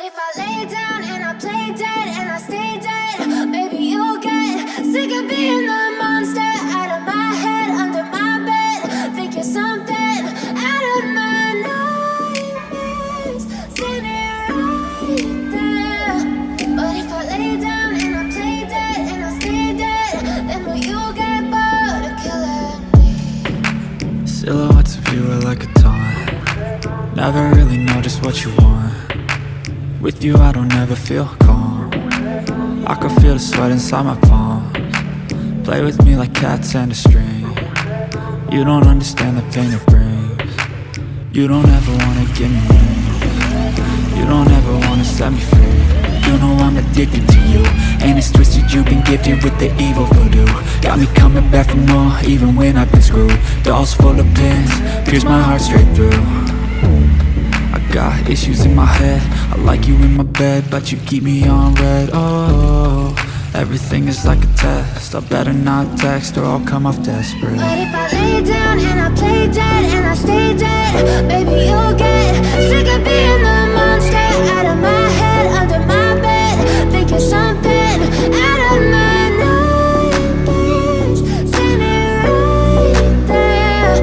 But if I lay down and I play dead and I stay dead, maybe you'll get sick of being the monster out of my head, under my bed. Think you're something out of my nightmares, standing right there. But if I lay down and I play dead and I stay dead, then will you get bored of killing me? Silhouettes of you are like a taunt. Never really know just what you want. With you I don't ever feel calm. I can feel the sweat inside my palms. Play with me like cats and a string. You don't understand the pain it brings. You don't ever wanna give me wings. You don't ever wanna set me free. You know I'm addicted to you, and it's twisted, you've been gifted with the evil voodoo. Got me coming back for more, even when I've been screwed. Dolls full of pins, pierce my heart straight through. I got issues in my head, I like you in my bed, but you keep me on red. Oh, everything is like a test, I better not text or I'll come off desperate. But if I lay down and I play dead and I stay dead, maybe you'll get sick of being the monster out of my head, under my bed. Think you're something out of my nightmares, standing right there.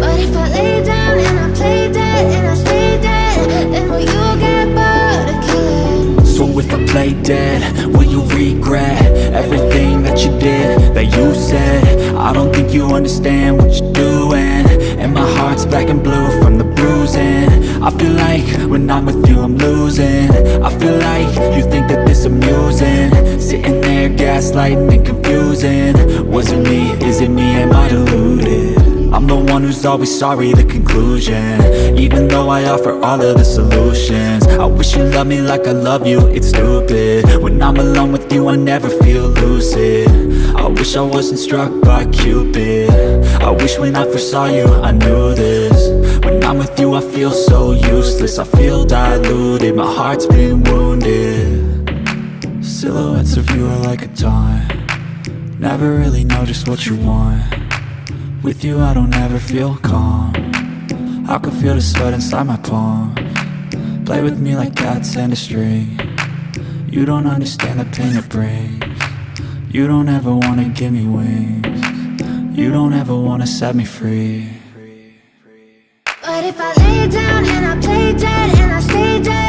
But if I lay down and I play dead and I stay dead, then will you get bored of killing? So if I play dead, will you regret everything that you did, that you said? I don't think you understand what you're doing, and my heart's black and blue from the bruising. I feel like when I'm with you I'm losing. I feel like you think that this amusing, sitting there gaslighting and confusing. Was it me? Is it me? Am I deluded? I'm the one who's always sorry, the conclusion, even though I offer all of the solutions. I wish you loved me like I love you, it's stupid. When I'm alone with you I never feel lucid. I wish I wasn't struck by Cupid. I wish when I first saw you I knew this. When I'm with you I feel so useless, I feel diluted, my heart's been wounded. Silhouettes of you are like a taunt. Never really know just what you want. With you I don't ever feel calm. I can feel the sweat inside my palms. Play with me like cats and a string. You don't understand the pain it brings. You don't ever wanna give me wings. You don't ever wanna set me free. But if I lay down and I play dead and I stay dead,